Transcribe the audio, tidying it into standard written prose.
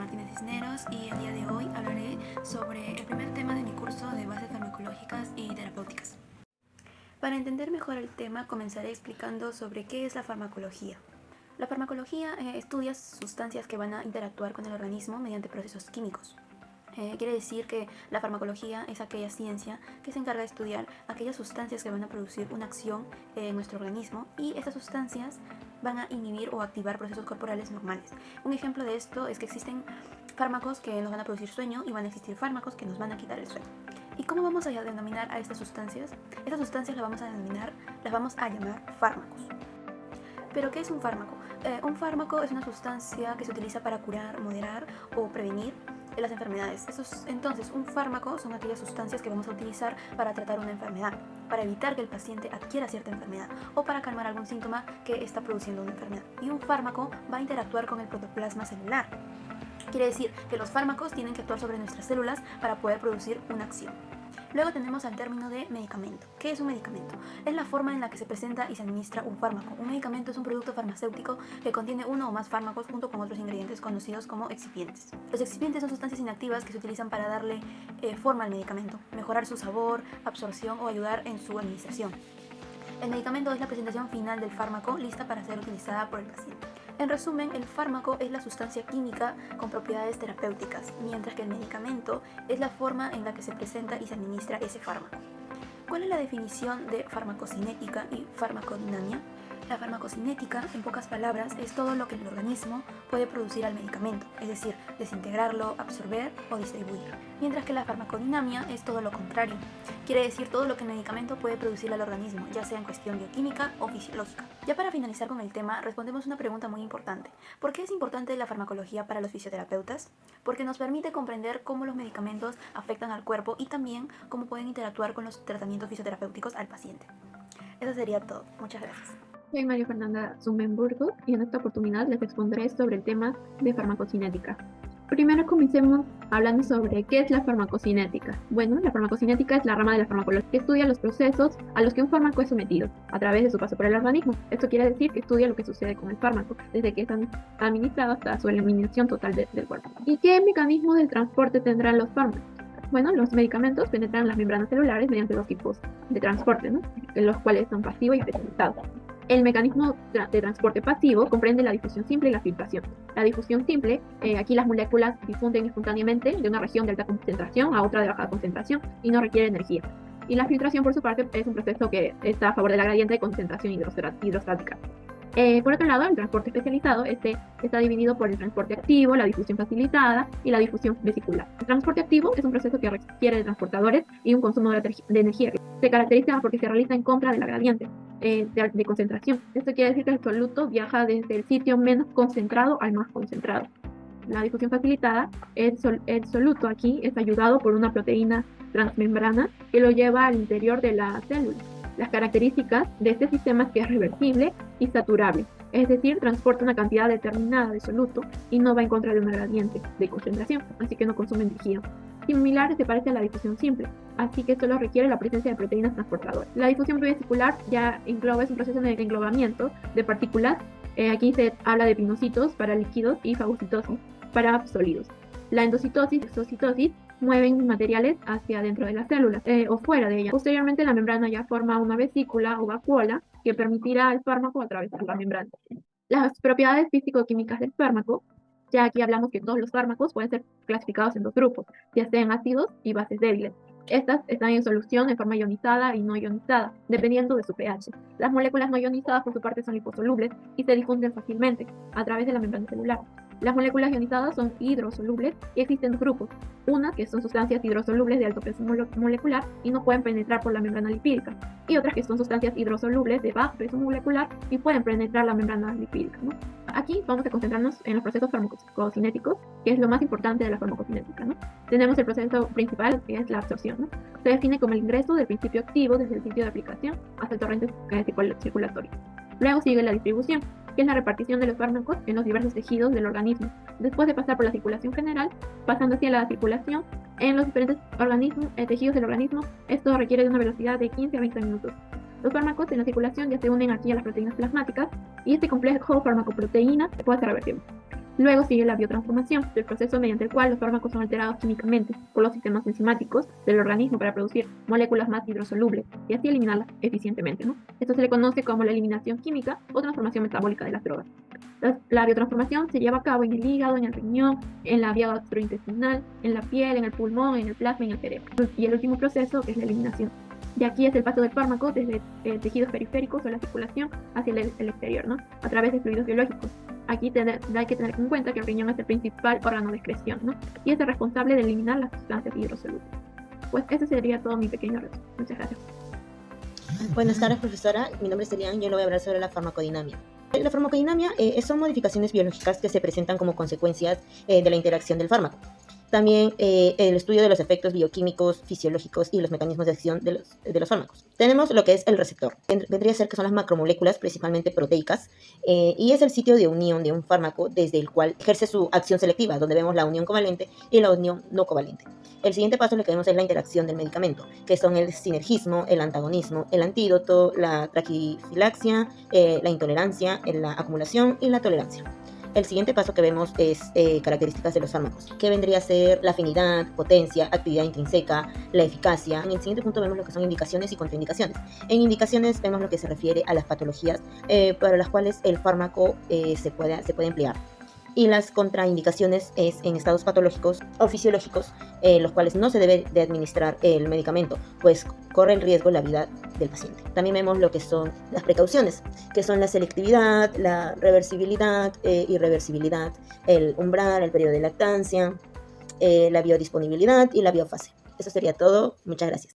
Martínez Cisneros y el día de hoy hablaré sobre el primer tema de mi curso de bases farmacológicas y terapéuticas. Para entender mejor el tema, comenzaré explicando sobre qué es la farmacología. La farmacología estudia sustancias que van a interactuar con el organismo mediante procesos químicos. Quiere decir que la farmacología es aquella ciencia que se encarga de estudiar aquellas sustancias que van a producir una acción en nuestro organismo, y estas sustancias van a inhibir o activar procesos corporales normales. Un ejemplo de esto es que existen fármacos que nos van a producir sueño y van a existir fármacos que nos van a quitar el sueño. ¿Y cómo vamos a denominar a estas sustancias? Estas sustancias las vamos a llamar fármacos. ¿Pero qué es un fármaco? Un fármaco es una sustancia que se utiliza para curar, moderar o prevenir las enfermedades. Entonces, un fármaco son aquellas sustancias que vamos a utilizar para tratar una enfermedad, para evitar que el paciente adquiera cierta enfermedad o para calmar algún síntoma que está produciendo una enfermedad. Y un fármaco va a interactuar con el protoplasma celular. Quiere decir que los fármacos tienen que actuar sobre nuestras células para poder producir una acción. Luego tenemos al término de medicamento. ¿Qué es un medicamento? Es la forma en la que se presenta y se administra un fármaco. Un medicamento es un producto farmacéutico que contiene uno o más fármacos junto con otros ingredientes conocidos como excipientes. Los excipientes son sustancias inactivas que se utilizan para darle forma al medicamento, mejorar su sabor, absorción o ayudar en su administración. El medicamento es la presentación final del fármaco lista para ser utilizada por el paciente. En resumen, el fármaco es la sustancia química con propiedades terapéuticas, mientras que el medicamento es la forma en la que se presenta y se administra ese fármaco. ¿Cuál es la definición de farmacocinética y farmacodinamia? La farmacocinética, en pocas palabras, es todo lo que el organismo puede producir al medicamento, es decir, desintegrarlo, absorber o distribuir. Mientras que la farmacodinamia es todo lo contrario, quiere decir todo lo que el medicamento puede producir al organismo, ya sea en cuestión bioquímica o fisiológica. Ya para finalizar con el tema, respondemos una pregunta muy importante. ¿Por qué es importante la farmacología para los fisioterapeutas? Porque nos permite comprender cómo los medicamentos afectan al cuerpo y también cómo pueden interactuar con los tratamientos fisioterapéuticos al paciente. Eso sería todo. Muchas gracias. Soy María Fernanda Zumbenburgo y en esta oportunidad les expondré sobre el tema de farmacocinética. Primero comencemos hablando sobre qué es la farmacocinética. Bueno, la farmacocinética es la rama de la farmacología que estudia los procesos a los que un fármaco es sometido a través de su paso por el organismo. Esto quiere decir que estudia lo que sucede con el fármaco, desde que es administrado hasta su eliminación total del cuerpo. ¿Y qué mecanismo de transporte tendrán los fármacos? Bueno, los medicamentos penetran las membranas celulares mediante dos tipos de transporte, ¿no? Los cuales son pasivo y especializado. El mecanismo de transporte pasivo comprende la difusión simple y la filtración. La difusión simple, aquí las moléculas difunden espontáneamente de una región de alta concentración a otra de baja concentración y no requiere energía. Y la filtración, por su parte, es un proceso que está a favor de la gradiente de concentración hidrostática. Por otro lado, el transporte especializado está dividido por el transporte activo, la difusión facilitada y la difusión vesicular. El transporte activo es un proceso que requiere de transportadores y un consumo de energía. Se caracteriza porque se realiza en contra de la gradiente de concentración. Esto quiere decir que el soluto viaja desde el sitio menos concentrado al más concentrado. La difusión facilitada, el soluto aquí es ayudado por una proteína transmembrana que lo lleva al interior de la célula. Las características de este sistema es que es reversible y saturable, es decir, transporta una cantidad determinada de soluto y no va en contra de una gradiente de concentración, así que no consume energía. Similar se parece a la difusión simple, así que solo requiere la presencia de proteínas transportadoras. La difusión vesicular ya es un proceso de englobamiento de partículas. Aquí se habla de pinocitos para líquidos y fagocitosis para sólidos. La endocitosis y exocitosis mueven materiales hacia dentro de las células o fuera de ellas. Posteriormente, la membrana ya forma una vesícula o vacuola que permitirá al fármaco atravesar la membrana. Las propiedades físico-químicas del fármaco, ya aquí hablamos que todos los fármacos pueden ser clasificados en dos grupos, ya sean ácidos y bases débiles. Estas están en solución en forma ionizada y no ionizada, dependiendo de su pH. Las moléculas no ionizadas, por su parte, son liposolubles y se difunden fácilmente a través de la membrana celular. Las moléculas ionizadas son hidrosolubles y existen dos grupos. Unas que son sustancias hidrosolubles de alto peso molecular y no pueden penetrar por la membrana lipídica. Y otras que son sustancias hidrosolubles de bajo peso molecular y pueden penetrar la membrana lipídica, ¿no? Aquí vamos a concentrarnos en los procesos farmacocinéticos, que es lo más importante de la farmacocinética, ¿no? Tenemos el proceso principal, que es la absorción, ¿no? Se define como el ingreso del principio activo desde el sitio de aplicación hasta el torrente circulatorio. Luego sigue la distribución, que es la repartición de los fármacos en los diversos tejidos del organismo. Después de pasar por la circulación general, pasando hacia la circulación en los diferentes tejidos del organismo, esto requiere de una velocidad de 15 a 20 minutos. Los fármacos en la circulación ya se unen aquí a las proteínas plasmáticas y este complejo farmacoproteína puede ser reversible. Luego sigue la biotransformación, el proceso mediante el cual los fármacos son alterados químicamente por los sistemas enzimáticos del organismo para producir moléculas más hidrosolubles y así eliminarlas eficientemente, ¿no? Esto se le conoce como la eliminación química o transformación metabólica de las drogas. La biotransformación se lleva a cabo en el hígado, en el riñón, en la vía gastrointestinal, en la piel, en el pulmón, en el plasma y en el cerebro. Y el último proceso es la eliminación. De aquí es el paso del fármaco desde tejidos periféricos o la circulación hacia el exterior, ¿no? A través de fluidos biológicos. Aquí hay que tener en cuenta que el riñón es el principal órgano de excreción, ¿no? Y es el responsable de eliminar las sustancias hidrosolubles. Pues ese sería todo mi pequeño resumen. Muchas gracias. Buenas tardes, profesora. Mi nombre es Elian y yo le voy a hablar sobre la farmacodinamia. La farmacodinamia son modificaciones biológicas que se presentan como consecuencias de la interacción del fármaco. También el estudio de los efectos bioquímicos, fisiológicos y los mecanismos de acción de los fármacos. Tenemos lo que es el receptor. Vendría a ser que son las macromoléculas, principalmente proteicas, y es el sitio de unión de un fármaco desde el cual ejerce su acción selectiva, donde vemos la unión covalente y la unión no covalente. El siguiente paso lo que vemos es la interacción del medicamento, que son el sinergismo, el antagonismo, el antídoto, la traquifilaxia, la intolerancia, la acumulación y la tolerancia. El siguiente paso que vemos es características de los fármacos, que vendría a ser la afinidad, potencia, actividad intrínseca, la eficacia. En el siguiente punto vemos lo que son indicaciones y contraindicaciones. En indicaciones vemos lo que se refiere a las patologías para las cuales el fármaco se puede emplear. Y las contraindicaciones es en estados patológicos o fisiológicos, los cuales no se debe de administrar el medicamento, pues corre el riesgo la vida del paciente. También vemos lo que son las precauciones, que son la selectividad, la reversibilidad, irreversibilidad, el umbral, el periodo de lactancia, la biodisponibilidad y la biofase. Eso sería todo. Muchas gracias.